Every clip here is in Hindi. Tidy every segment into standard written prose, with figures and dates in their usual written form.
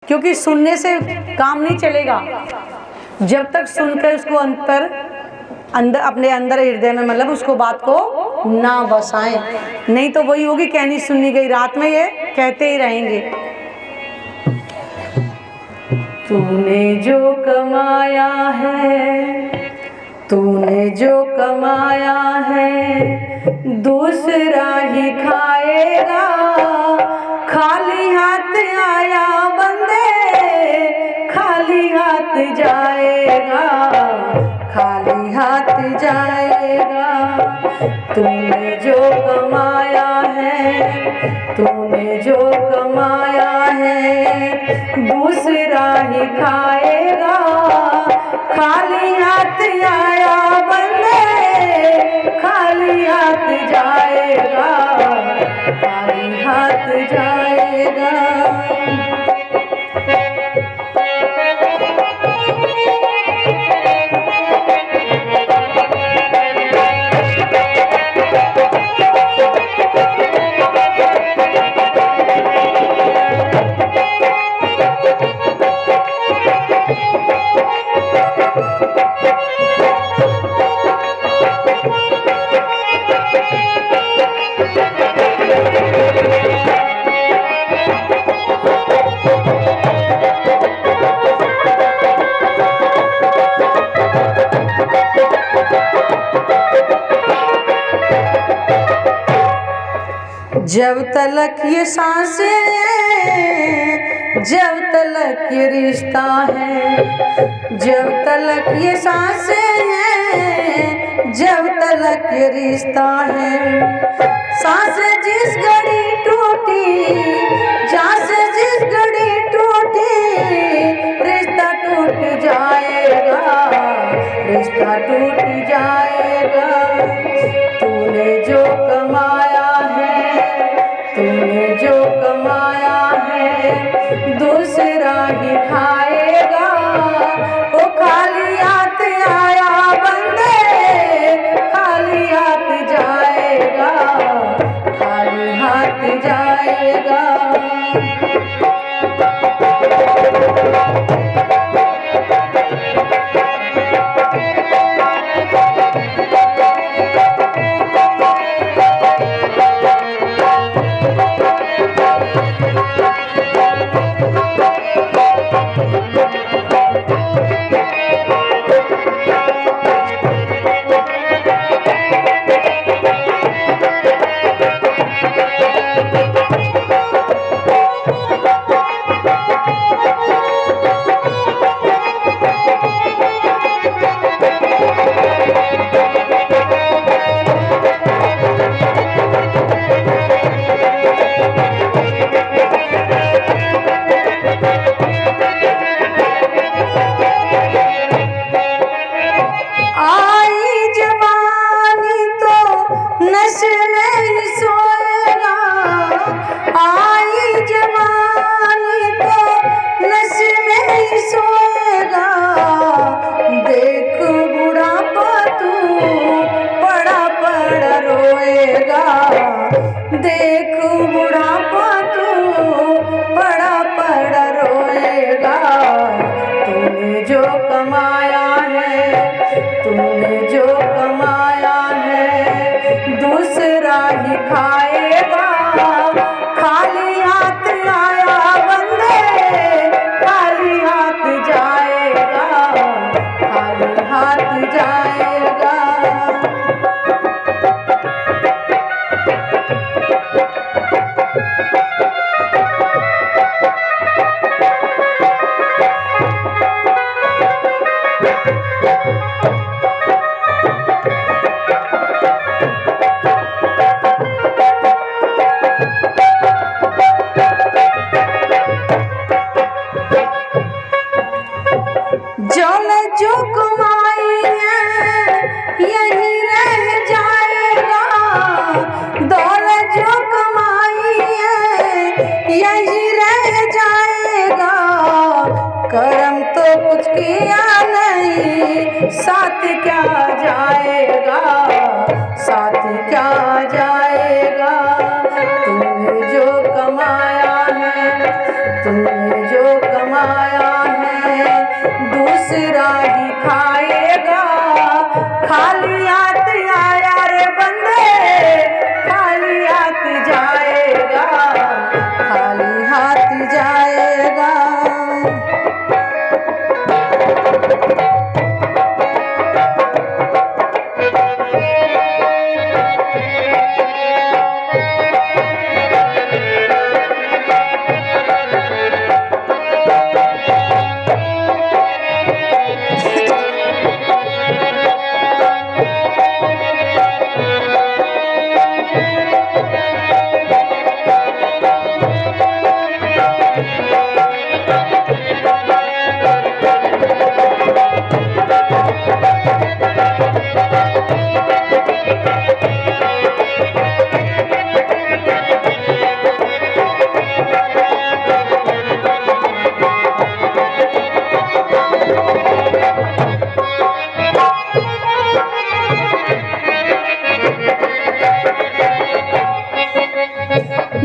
क्योंकि सुनने से काम नहीं चलेगा। जब तक सुनकर उसको अंदर अपने अंदर हृदय में मतलब उसको बात को ना बसाएं, नहीं तो वही होगी कहनी सुनी गई, रात में ये कहते ही रहेंगे। तूने जो कमाया है, तूने जो कमाया है दूसरा ही खाएगा, खाली हाथ आया बंदे खाली हाथ जाएगा, खाली हाथ जाएगा। तूने जो कमाया है, तूने जो कमाया है दूसरा ही खाएगा, खाली हाथ आया बंदे खाली हाथ जाएगा, खाली हाथ जाएगा। जब तलक ये सांसें जब तलक ये रिश्ता है, जब तलक ये सांसें हैं, जब तलक ये रिश्ता है। सांसें जिस घड़ी टूटी, सांसें जिस घड़ी टूटी, रिश्ता टूट जाएगा, रिश्ता टूट जाएगा। तूने जो कमाया है, तूने जो कमाया है दूसरा ही खाएगा, वो खाली हाथ आया बंदे खाली हाथ जाएगा, खाली हाथ जाएगा। दूसरा ही खाएगा। खाली हाथ आया रे बंदे, खाली हाथ जाएगा, खाली हाथ जाएगा।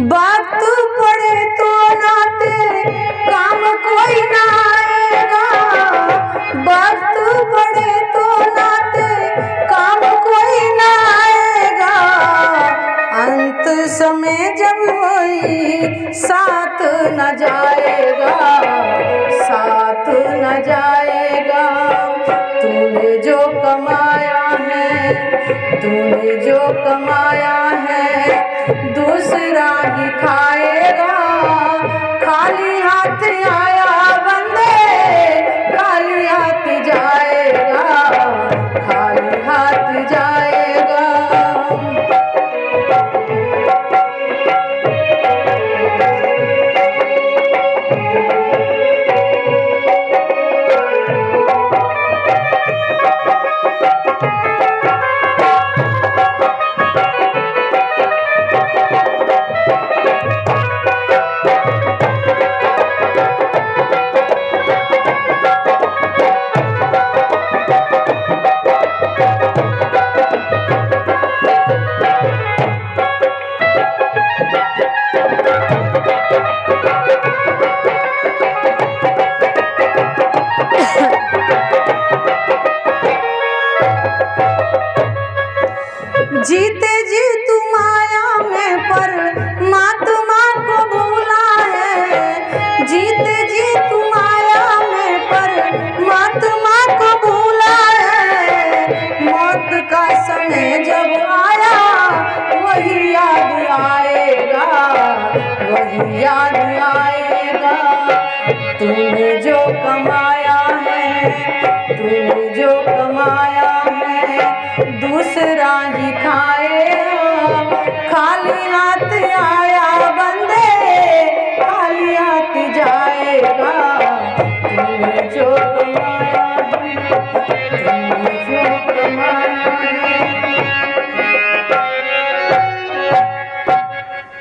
बात पड़े तो नाते काम कोई ना आएगा, बात पड़े तो नाते काम कोई ना आएगा। अंत समय जब वही साथ न जाएगा, साथ न जाएगा। तूने जो कमाया है, तूने जो कमाया है, दूसरा ही खाएगा। खाली हाथ आया बंदे, खाली हाथ जाएगा, खाली हाथ जाएगा। जीते जी तू माया में परमात्मा को भूला है, जीते जी तू माया में परमात्मा को भूला है। मौत का समय जब आया वही याद आएगा, वही याद आएगा। तूने जो कमाया है, तूने जो कमाया है, दूसरा ही खाएगा। खाली हाथ आया बंदे, खाली हाथ जाएगा। तूने जो कमाया है, तूने जो कमाया है।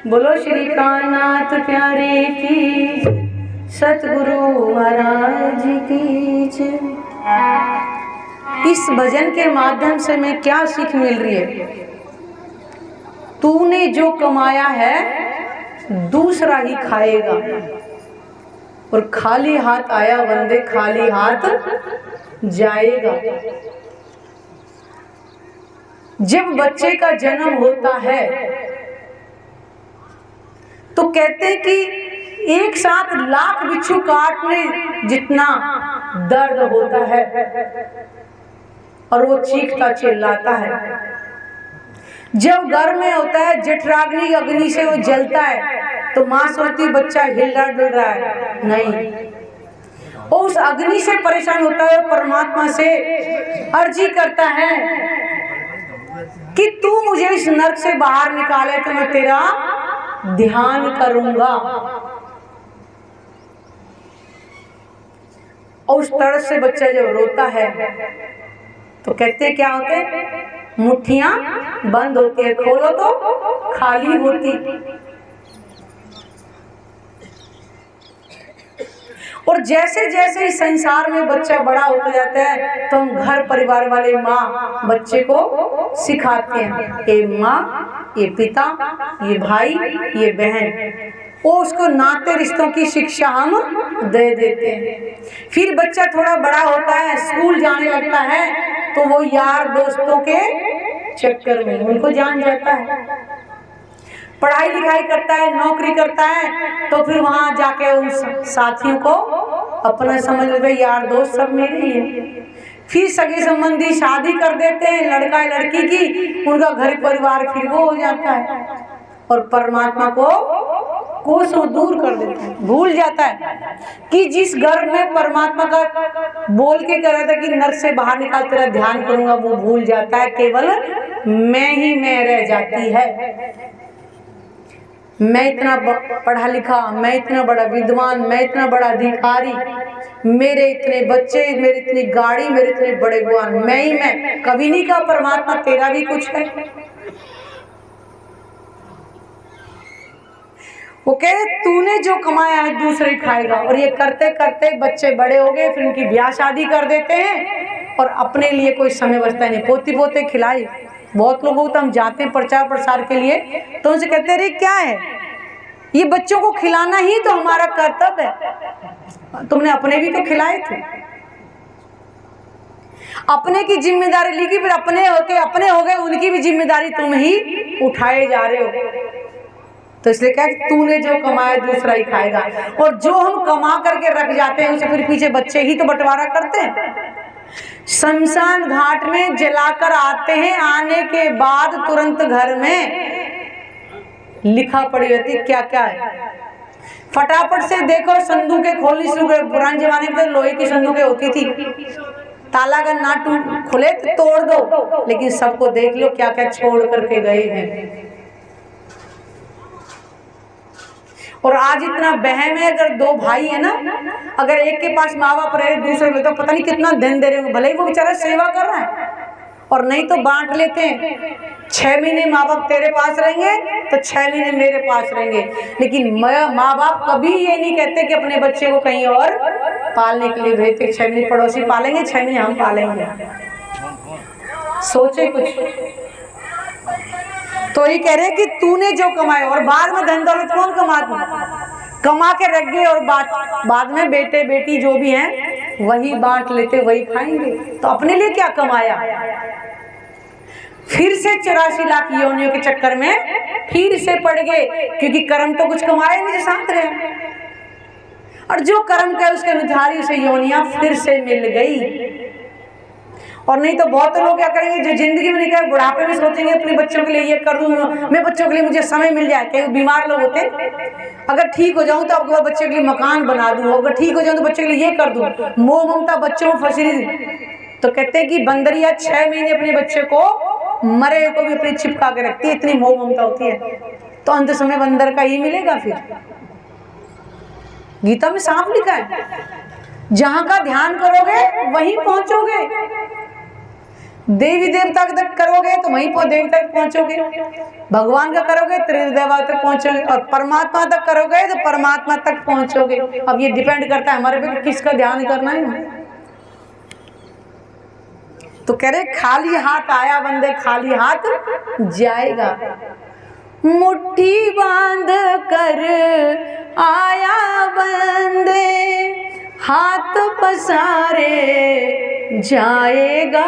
बोलो श्री कान्हानाथ प्यारे की, सतगुरु महाराज की जय। इस भजन के माध्यम से मैं क्या सीख मिल रही है? तूने जो कमाया है दूसरा ही खाएगा, और खाली हाथ आया बंदे, खाली हाथ जाएगा। जब बच्चे का जन्म होता है तो कहते हैं कि एक साथ लाख बिच्छू काटने जितना दर्द होता है, और वो चीखता चिल्लाता है। जब घर में होता है जठराग्नि अग्नि से वो जलता है तो माँ सोचती बच्चा हिल रहा डुल रहा है, नहीं। और उस अग्नि से परेशान होता है, परमात्मा से अर्जी करता है कि तू मुझे इस नरक से बाहर निकाले तो मैं तेरा ध्यान करूंगा। और उस तरह से बच्चा जब रोता है तो कहते क्या होते, मुट्ठियां बंद होती है, खोलो तो खाली होती। और जैसे जैसे इस संसार में बच्चा बड़ा होता जाता है तो हम घर परिवार वाले माँ बच्चे को सिखाते हैं, ये माँ, ये पिता, ये भाई, ये बहन, वो उसको नाते रिश्तों की शिक्षा हम दे देते हैं। फिर बच्चा थोड़ा बड़ा होता है, स्कूल जाने लगता है, तो वो यार दोस्तों के चक्कर में उनको जान जाता है। पढ़ाई लिखाई करता है, नौकरी करता है, तो फिर वहां जाके उन साथियों को अपना समझ लेते, यार दोस्त सब मेरे ही है। फिर सगे संबंधी शादी कर देते हैं, लड़का या लड़की की, उनका घर परिवार फिर वो हो जाता है और परमात्मा को कोसों दूर कर देता है। भूल जाता है कि जिस घर में परमात्मा का बोल के कह रहा था कि नर्क से बाहर निकाल तेरा ध्यान करूंगा, वो भूल जाता है। केवल मैं ही मैं रह जाती है। मैं इतना पढ़ा लिखा, मैं इतना बड़ा विद्वान, मैं इतना बड़ा अधिकारी, मेरे इतने बच्चे, मेरी इतनी गाड़ी, मेरे इतने बड़े भगवान, मैं ही मैं। कभी नहीं कहा परमात्मा तेरा भी कुछ है। वो कहे तूने जो कमाया है दूसरे ही खाएगा। और ये करते करते बच्चे बड़े हो गए, फिर उनकी ब्याह शादी कर देते हैं और अपने लिए कोई समय बचता नहीं। पोती पोते खिलाई। बहुत लोगों को तो हम जाते हैं प्रचार प्रसार के लिए, तो उनसे कहते हैं अरे क्या है ये, बच्चों को खिलाना ही तो हमारा कर्तव्य है। तुमने अपने भी तो खिलाए थे, अपने की जिम्मेदारी ली कि फिर अपने हो गए, उनकी भी जिम्मेदारी तुम ही उठाए जा रहे हो। तो इसलिए क्या तूने जो कमाया दूसरा ही खाएगा। और जो हम कमा करके रख जाते हैं उसे फिर पीछे बच्चे ही तो बंटवारा करते हैं। शमशान घाट में जलाकर आते हैं, आने के बाद तुरंत घर में लिखा पड़ी रहती क्या क्या है। फटाफट से देखो, संदूकें खोलनी शुरू कर। पुराने जमाने में तो लोहे की संदूकें होती थी, ताला अगर ना खुले तो तोड़ दो, लेकिन सबको देख लो क्या क्या छोड़ करके गए हैं। और आज इतना बहम है, अगर दो भाई है ना, अगर एक के पास माँ बाप रहे, दूसरे को तो पता नहीं कितना धन दे रहे होंगे, भले ही वो बेचारा सेवा कर रहा है, और नहीं तो बांट लेते हैं। 6 महीने माँ बाप तेरे पास रहेंगे तो 6 महीने मेरे पास रहेंगे। लेकिन माँ बाप कभी ये नहीं कहते कि अपने बच्चे को कहीं और पालने के लिए भेजते। 6 महीने पड़ोसी पालेंगे, 6 महीने हम पालेंगे। सोचे कुछ। तो ये कह रहे हैं कि तूने जो कमाया, और बाद में धन दौलत कौन कमा के रख गए, और बाद में बेटे बेटी जो भी हैं वही बांट लेते, वही खाएंगे। तो अपने लिए क्या कमाया। फिर से 84 लाख योनियों के चक्कर में फिर से पड़ गए, क्योंकि कर्म तो कुछ कमाए नहीं, साथ रहे। और जो कर्म का उसके अनुसार उसे योनियां फिर से मिल गई। और नहीं तो बहुत लोग क्या करेंगे, जो जिंदगी में निकले बुढ़ापे में सोचेंगे अपने बच्चों के लिए ये कर दूं, मैं बच्चों के लिए मुझे समय मिल जाए। कई बीमार लोग होते हैं, अगर ठीक हो जाऊं तो आपके बच्चे के लिए मकान बना दूं, अगर ठीक हो जाऊं तो बच्चे के लिए ये कर दूं। मोह ममता बच्चों में फंसी रही। तो कहते हैं कि बंदरिया 6 महीने अपने बच्चे को, मरे को भी अपनी चिपका के रखती है, इतनी मोह ममता होती है। तो अंत समय बंदर का ही मिलेगा। फिर गीता में साफ लिखा है, जहां का ध्यान करोगे वहीं पहुंचोगे। देवी देवता तक करोगे तो वहीं देवी तक पहुंचोगे, भगवान का करोगे त्रिदेवा तक पहुंचोगे, और परमात्मा तक करोगे तो परमात्मा तक पहुंचोगे। अब ये डिपेंड करता है हमारे पे किसका ध्यान करना है। तो कह रहे खाली हाथ आया बंदे, खाली हाथ जाएगा। मुट्ठी बांध कर आया बंदे, हाथ पसारे जाएगा।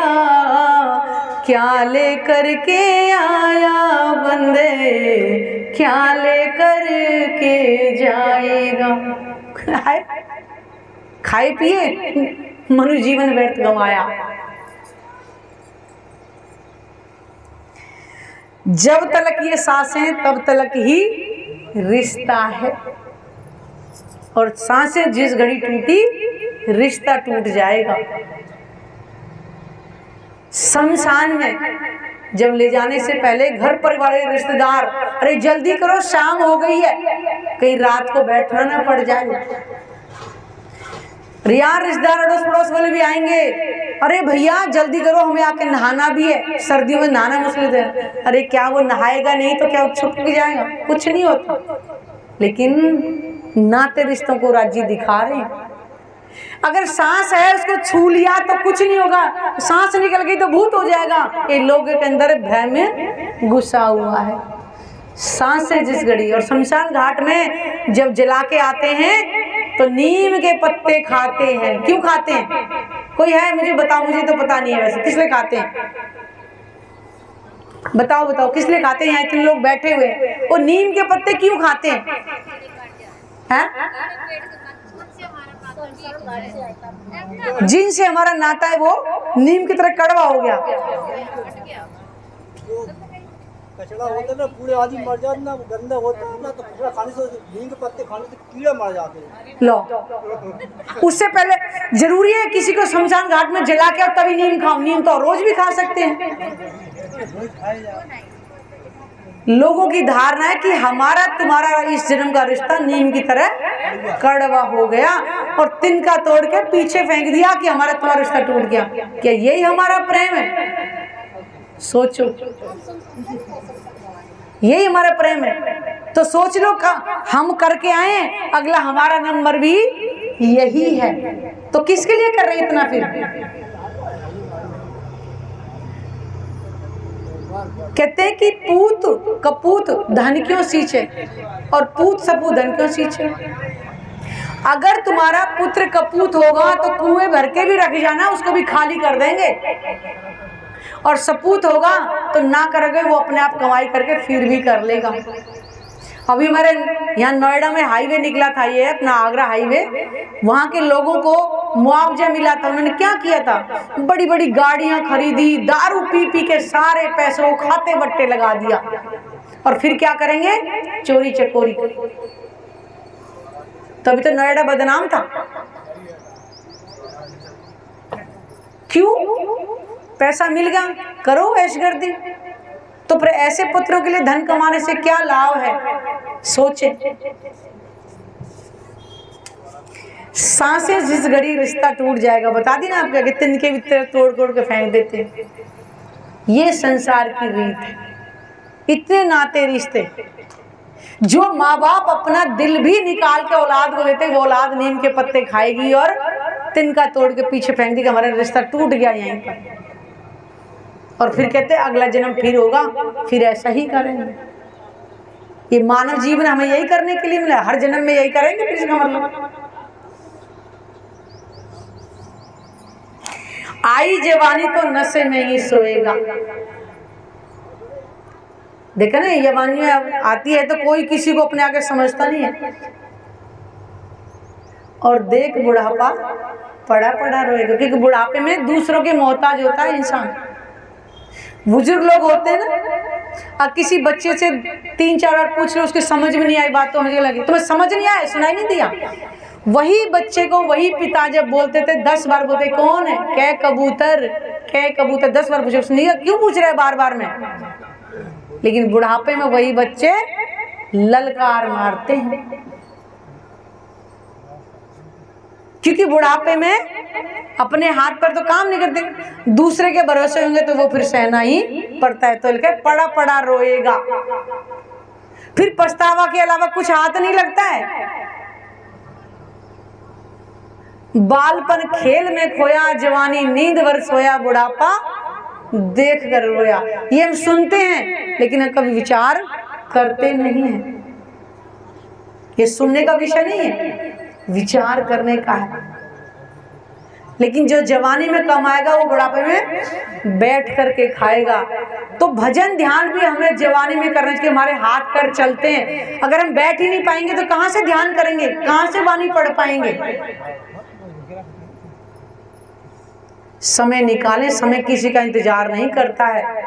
क्या लेकर के आया बंदे, क्या लेकर के जाएगा। खाए पिए मनुष्य जीवन व्यर्थ गंवाया। जब तलक ये सांसें तब तलक ही रिश्ता है, और सांसें जिस घड़ी टूटी रिश्ता टूट जाएगा। शमशान में जब ले जाने से पहले घर परिवार रिश्तेदार, अरे जल्दी करो शाम हो गई है, कहीं रात को बैठना ना पड़ जाए। यार रिश्तेदार अड़ोस पड़ोस वाले भी आएंगे, अरे भैया जल्दी करो हमें आके नहाना भी है, सर्दियों में नहाना मुश्किल है। अरे क्या वो नहाएगा नहीं तो क्या छुप जाएगा, कुछ नहीं होता। लेकिन नाते रिश्तों को राज्य दिखा रहे हैं। अगर सांस है उसको छू लिया तो कुछ नहीं होगा, सांस निकल गई तो भूत हो जाएगा। ये लोगों के अंदर भय में घुसा हुआ है। सांस है जिस घड़ी। और शमशान घाट में जब जला के आते हैं तो नीम के पत्ते खाते हैं। क्यों खाते हैं? कोई है मुझे बताओ, मुझे तो पता नहीं है वैसे किस लिए खाते हैं। बताओ बताओ किस लिए खाते हैं? यहाँ इतने लोग बैठे हुए हैं, वो नीम के पत्ते क्यों खाते हैं? जिनसे हमारा नाता है वो नीम की तरह कड़वा हो गया। कचड़ा होता है ना, पूरे आदमी मर जाते ना, गंदा होता है ना, तो कचड़ा खाने से, नीम के पत्ते खाने से कीड़े मर जाते हैं। लो, उससे पहले जरूरी है किसी को शमशान घाट में जला के और तभी नीम खाओ? नीम तो रोज भी खा सकते हैं। लोगों की धारणा है कि हमारा तुम्हारा इस जन्म का रिश्ता नीम की तरह कड़वा हो गया और तिनका तोड़ के पीछे फेंक दिया कि हमारा तुम्हारा रिश्ता टूट गया। क्या यही हमारा प्रेम है? सोचो, यही हमारा प्रेम है? तो सोच लो हम करके आए, अगला हमारा नंबर भी यही है, तो किसके लिए कर रहे इतना? फिर कहते हैं कि पूत कपूत धन क्यों सींचे और पूत सपूत धन क्यों सींचे। अगर तुम्हारा पुत्र कपूत होगा तो कुएं भर के भी रख जाना, उसको भी खाली कर देंगे। और सपूत होगा तो ना करोगे, वो अपने आप कमाई करके फिर भी कर लेगा। अभी हमारे यहाँ नोएडा में हाईवे निकला था, ये अपना आगरा हाईवे, वहाँ के लोगों को मुआवजा मिला था। उन्होंने क्या किया था? बड़ी बड़ी गाड़ियां खरीदी, दारू पी पी के सारे पैसों को खाते बट्टे लगा दिया, और फिर क्या करेंगे? चोरी चकोरी। तभी तो नोएडा बदनाम था। क्यों? पैसा मिल गया, करो ऐशगर्दी। तो फिर ऐसे पुत्रों के लिए धन कमाने से क्या लाभ है? सोचे। सांसें जिस घड़ी रिश्ता टूट जाएगा, बता दी ना आपका, तिनके बित्ते तोड़ तोड़ के फेंक देते हैं। ये संसार की रीत है। इतने नाते रिश्ते, जो माँ बाप अपना दिल भी निकाल के औलाद को देते, वो औलाद नीम के पत्ते खाएगी और तिनका तोड़ के पीछे फेंक देगी, हमारा रिश्ता टूट गया यहीं पर। और फिर कहते अगला जन्म फिर होगा, फिर ऐसा ही करेंगे। ये मानव जीवन हमें यही करने के लिए मिला, हर जन्म में यही करेंगे, फिर इसका मतलब। आई जवानी तो नशे में ही सोएगा। देखा ना, जवानी आती है तो कोई किसी को अपने आगे समझता नहीं है। और देख बुढ़ापा पड़ा पड़ा रोएगा, क्योंकि बुढ़ापे में दूसरों के मोहताज होता है इंसान। बुजुर्ग लोग होते हैं ना, अब किसी बच्चे से 3-4 बार पूछ लो, उसकी समझ में नहीं आई बात तो मुझे लगी तुम्हें समझ नहीं आया, सुनाई नहीं दिया। वही बच्चे को वही पिता जब बोलते थे 10 बार बोलते, कौन है? कै कबूतर, कै कबूतर 10 बार पूछे, उसने क्यों पूछ रहा है बार बार में? लेकिन बुढ़ापे में वही बच्चे ललकार मारते हैं, क्योंकि बुढ़ापे में अपने हाथ पर तो काम नहीं करते, दूसरे के भरोसे होंगे तो वो फिर सहना ही पड़ता है। तो पड़ा पड़ा रोएगा, फिर पछतावा के अलावा कुछ हाथ नहीं लगता है। बालपन खेल में खोया, जवानी नींद भर सोया, बुढ़ापा देख कर रोया। ये हम सुनते हैं लेकिन हम कभी विचार करते नहीं हैं। ये सुनने का विषय नहीं है, विचार करने का है। लेकिन जो जवानी में कमाएगा वो बुढ़ापे में बैठ करके खाएगा। तो भजन ध्यान भी हमें जवानी में करना चाहिए। हमारे हाथ पैर चलते हैं, अगर हम बैठ ही नहीं पाएंगे तो कहाँ से ध्यान करेंगे, कहाँ से वाणी पढ़ पाएंगे? समय निकालें, समय किसी का इंतजार नहीं करता है।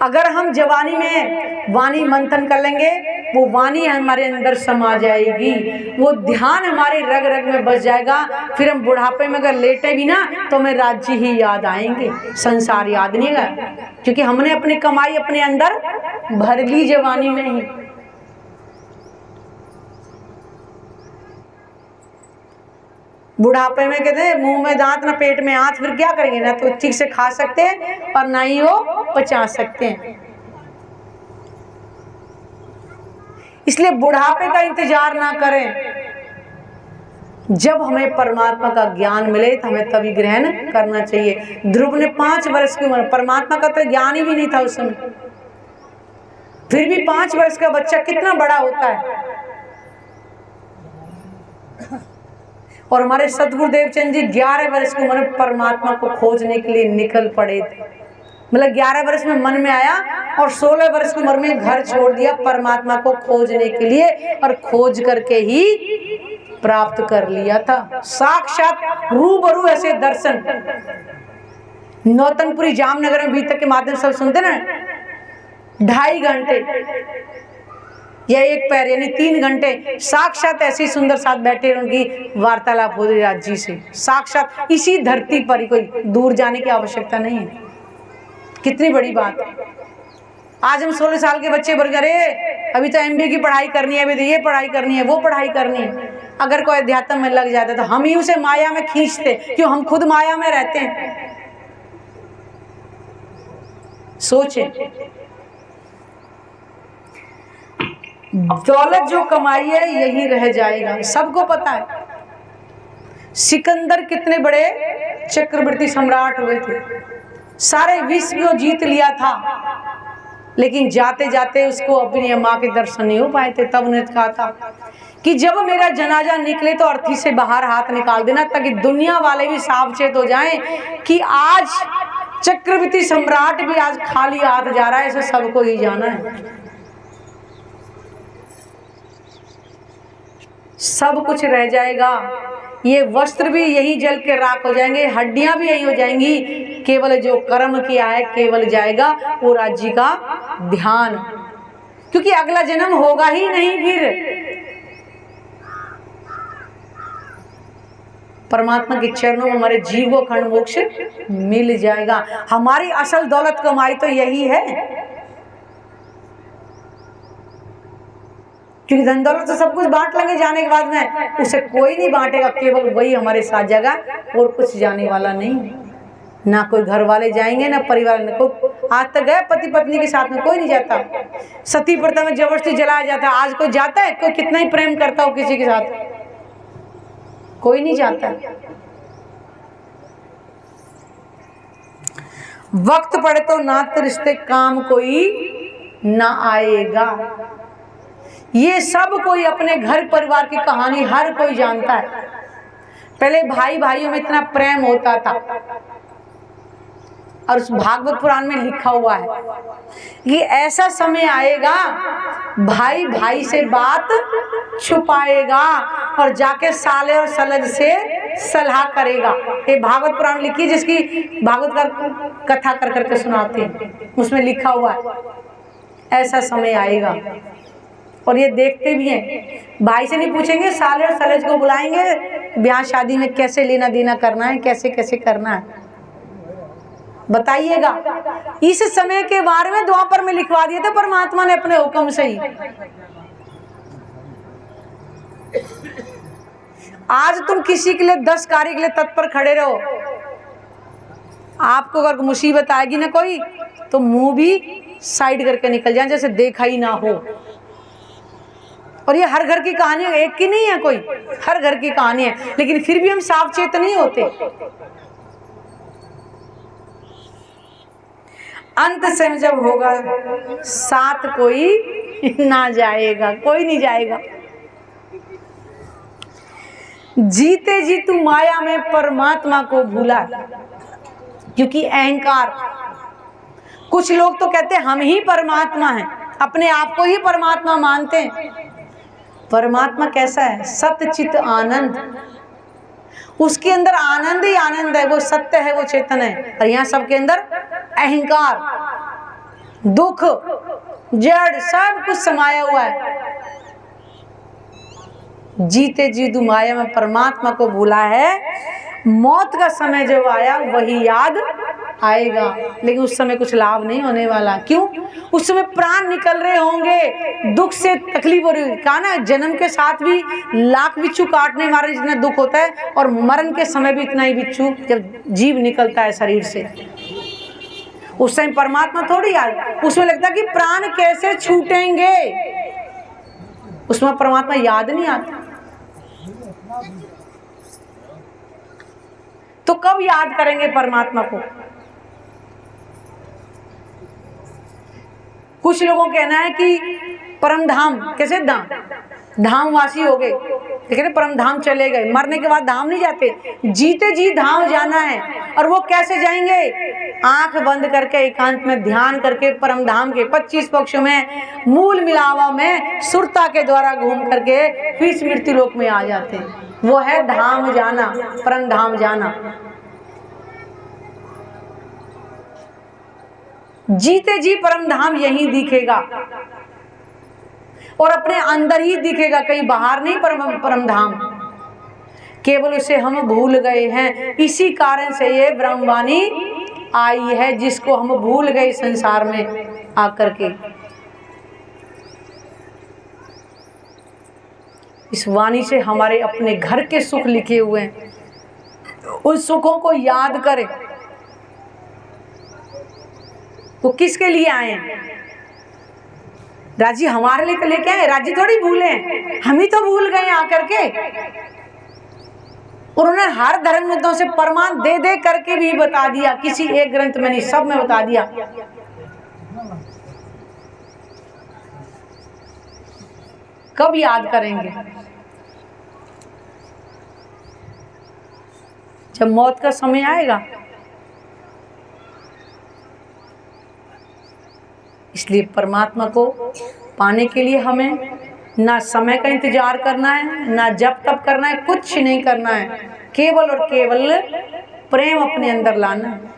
अगर हम जवानी में वाणी मंथन कर लेंगे, वो वाणी हमारे अंदर समा जाएगी, वो ध्यान हमारे रग रग में बस जाएगा। फिर हम बुढ़ापे में अगर लेटे भी ना तो हमें राज्य ही याद आएंगे, संसार याद नहीं आएगा, क्योंकि हमने अपनी कमाई अपने अंदर भर ली जवानी में ही। बुढ़ापे में कहते हैं मुंह में दांत ना पेट में हाथ, फिर क्या करेंगे? ना तो ठीक से खा सकते हैं और ना ही वो पचा सकते हैं। इसलिए बुढ़ापे का इंतजार ना करें। जब हमें परमात्मा का ज्ञान मिले तो हमें तभी ग्रहण करना चाहिए। ध्रुव ने 5 वर्ष की उम्र, परमात्मा का तो ज्ञान ही भी नहीं था उस समय, फिर भी 5 वर्ष का बच्चा कितना बड़ा होता है। और हमारे सतगुरुदेव चंद जी 11 वर्ष की उम्र में परमात्मा को खोजने के लिए निकल पड़े थे। मतलब 11 वर्ष में मन में आया और 16 वर्ष की उम्र में घर छोड़ दिया परमात्मा को खोजने के लिए, और खोज करके ही प्राप्त कर लिया था। साक्षात रूबरू ऐसे दर्शन नौतनपुरी जामनगर में बीतक के माध्यम से सुनते ना, 2.5 घंटे या 1 पैर यानी 3 घंटे साक्षात ऐसी सुंदर साथ बैठे उनकी वार्तालाप हो रही राज जी से, साक्षात इसी धरती पर ही, कोई दूर जाने की आवश्यकता नहीं है। कितनी बड़ी बात है। आज हम 16 साल के बच्चे बोल करे अभी तो MBA की पढ़ाई करनी है, अभी तो ये पढ़ाई करनी है, वो पढ़ाई करनी है। अगर कोई अध्यात्म में लग जाता तो हम ही उसे माया में खींचते, क्यों? हम खुद माया में रहते हैं। सोचे, दौलत जो कमाई है यही रह जाएगा, सबको पता है। सिकंदर कितने बड़े चक्रवर्ती सम्राट हुए थे, सारे विश्व को जीत लिया था, लेकिन जाते जाते उसको अपनी माँ के दर्शन नहीं हो पाए थे। तब उन्हें कहा था कि जब मेरा जनाजा निकले तो अर्थी से बाहर हाथ निकाल देना, ताकि दुनिया वाले भी सावचेत हो जाएं कि आज चक्रवर्ती सम्राट भी आज खाली हाथ जा रहा है, ऐसे सबको ही जाना है। सब कुछ रह जाएगा, ये वस्त्र भी यही जल के राख हो जाएंगे, हड्डियां भी यही हो जाएंगी, केवल जो कर्म किया है केवल जाएगा वो राज्य का ध्यान, क्योंकि अगला जन्म होगा ही नहीं। फिर परमात्मा के चरणों में हमारे जीव को अखंड मोक्ष मिल जाएगा। हमारी असल दौलत कमाई तो यही है, क्योंकि धन दौलत तो सब कुछ बांट लेंगे जाने के बाद में, उसे कोई नहीं बांटेगा, केवल वही हमारे साथ जाएगा और कुछ जाने वाला नहीं। ना कोई घर वाले जाएंगे ना परिवार में, कोई आज तक गया पति पत्नी के साथ में कोई नहीं जाता। सती प्रथा में जबरदस्ती जलाया जाता है, आज कोई जाता है? कोई कितना ही प्रेम करता हो किसी के साथ, कोई नहीं जाता। वक्त पड़े तो नाते रिश्ते काम कोई ना आएगा। ये सब कोई अपने घर परिवार की कहानी हर कोई जानता है। पहले भाई भाइयों में इतना प्रेम होता था, और उस भागवत पुराण में लिखा हुआ है कि ऐसा समय आएगा भाई भाई से बात छुपाएगा और जाके साले और सलज से सलाह करेगा। ये भागवत पुराण लिखी, जिसकी भागवत का कथा कर करके सुनाते हैं, उसमें लिखा हुआ है ऐसा समय आएगा। और ये देखते भी हैं, भाई से नहीं पूछेंगे, साले और सलज को बुलाएंगे, ब्याह शादी में कैसे लेना देना करना है, कैसे कैसे करना है, बताइएगा। इस समय के बारे में द्वापर में लिखवा दिए थे परमात्मा ने अपने हुक्म से ही। आज तुम किसी के लिए 10 कार्य के लिए तत्पर खड़े रहो, आपको अगर मुसीबत आएगी ना कोई, तो मुंह भी साइड करके निकल जाए जैसे देखा ही ना हो। और ये हर घर की कहानी है, एक की नहीं है, कोई हर घर की कहानी है, लेकिन फिर भी हम सावचेत नहीं होते। अंत समय जब होगा साथ कोई ना जाएगा, कोई नहीं जाएगा। जीते जी तू माया में परमात्मा को भूला, क्योंकि अहंकार। कुछ लोग तो कहते हैं हम ही परमात्मा हैं, अपने आप को ही परमात्मा मानते हैं। परमात्मा कैसा है? सत्य चित आनंद, उसके अंदर आनंद ही आनंद है, वो सत्य है, वो चेतन है। और यहाँ सबके अंदर अहंकार, दुख, जड़ सब कुछ समाया हुआ है। जीते जी तू माया में परमात्मा को भूला है, मौत का समय जब आया वही याद आएगा, लेकिन उस समय कुछ लाभ नहीं होने वाला। क्यों? उस समय प्राण निकल रहे होंगे, दुख से तकलीफ हो रही। कहा ना, जन्म के साथ भी लाख बिच्छू काटने मारे जितना दुख होता है, और मरण के समय भी इतना ही बिच्छू जब जीव निकलता है शरीर से। उस टाइम परमात्मा थोड़ी याद, उसमें लगता है कि प्राण कैसे छूटेंगे, उसमें परमात्मा याद नहीं आता। तो कब याद करेंगे परमात्मा को? कुछ लोगों का कहना है कि परम धाम, कैसे धामवासी हो गए, ठीक है, परम धाम चले गए, मरने के बाद धाम नहीं जाते, जीते जी धाम जाना है। और वो कैसे जाएंगे? आंख बंद करके एकांत में ध्यान करके परम धाम के 25 पक्षों में मूल मिलावा में सुरता के द्वारा घूम करके फिर स्मृति लोक में आ जाते हैं। वो है धाम जाना, परम धाम जाना। जीते जी परम धाम यहीं दिखेगा और अपने अंदर ही दिखेगा, कहीं बाहर नहीं। परम धाम केवल उसे हम भूल गए हैं। इसी कारण से ये ब्रह्मवाणी आई है, जिसको हम भूल गए संसार में आकर के। इस वाणी से हमारे अपने घर के सुख लिखे हुए हैं, उन सुखों को याद करें। वो किसके लिए आए हैं? राजी हमारे लिए तो लेके आए, राजी थोड़ी भूले हैं, हम ही तो भूल गए आकर के। उन्होंने हर धर्म मुद्दों से प्रमाण दे दे करके भी बता दिया, किसी एक ग्रंथ में नहीं, सब में बता दिया। कब याद करेंगे? जब मौत का समय आएगा। इसलिए परमात्मा को पाने के लिए हमें ना समय का इंतजार करना है, ना जप तप करना है, कुछ नहीं करना है, केवल और केवल प्रेम अपने अंदर लाना है।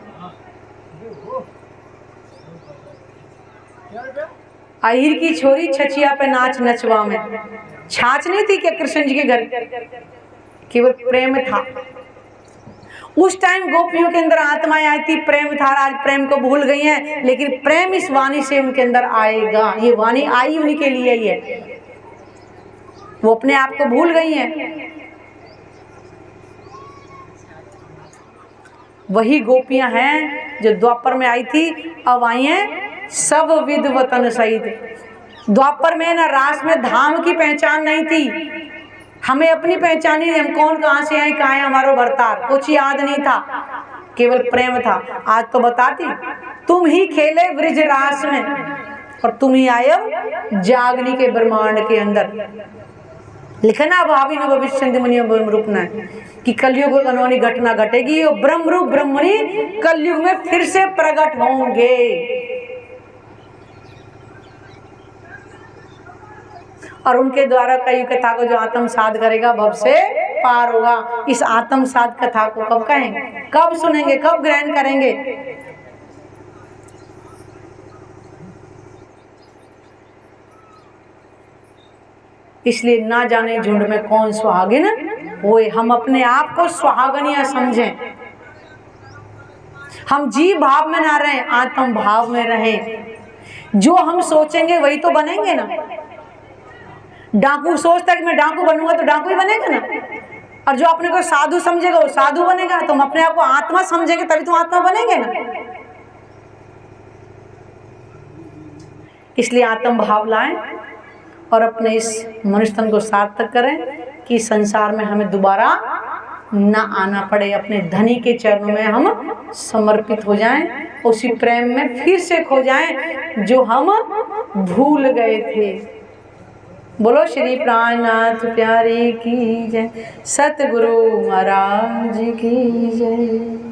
अहिर की छोरी छचिया पे नाच नचवा में, छाछ नहीं थी क्या कृष्ण जी के घर? केवल प्रेम था। उस टाइम गोपियों के अंदर आत्माएं आई थी, प्रेम था। आज प्रेम को भूल गई हैं, लेकिन प्रेम इस वाणी से उनके अंदर आएगा। ये वाणी आई उन्हीं के लिए ही है, वो अपने आप को भूल गई हैं। वही गोपियां हैं जो द्वापर में आई थी, अब आई हैं सब विद वतन सहित। द्वापर में ना रास में धाम की पहचान नहीं थी, हमें अपनी पहचान ही नहीं, हम कौन कहाँ से आए, कहाँ है हमारा भरतार, कुछ याद नहीं था, केवल प्रेम था। आज तो बताती, तुम ही खेले ब्रिज रास में और तुम ही आए जागनी के ब्रह्मांड के अंदर। लिखा ना भावी न भविष्य मुनि रूप न, कि कलयुग अनहोनी घटना घटेगी और ब्रह्म रूप ब्रह्मणि कलयुग में फिर से प्रकट होंगे और उनके द्वारा कई कथा को जो आत्म साध करेगा भव से पार होगा। इस आत्म साध कथा को कब कहेंगे, कब सुनेंगे, कब ग्रहण करेंगे? इसलिए ना जाने झुंड में कौन सुहागिन होए, हम अपने आप को सुहागनिया समझें। हम जीव भाव में ना रहें, आत्म भाव में रहें। जो हम सोचेंगे वही तो बनेंगे ना। डाकू सोचता है कि मैं डाकू बनूंगा तो डाकू ही बनेगा ना, और जो अपने को साधु समझेगा वो साधु बनेगा। तुम अपने आप को आत्मा समझेंगे तभी तुम आत्मा बनेंगे ना। इसलिए आत्म भाव लाएं और अपने इस मनुष्य तन को सार्थक करें कि संसार में हमें दोबारा ना आना पड़े। अपने धनी के चरणों में हम समर्पित हो जाएं, उसी प्रेम में फिर से खो जाएं जो हम भूल गए थे। बोलो श्री प्राणनाथ प्यारे की जय, सतगुरु महाराज की जय।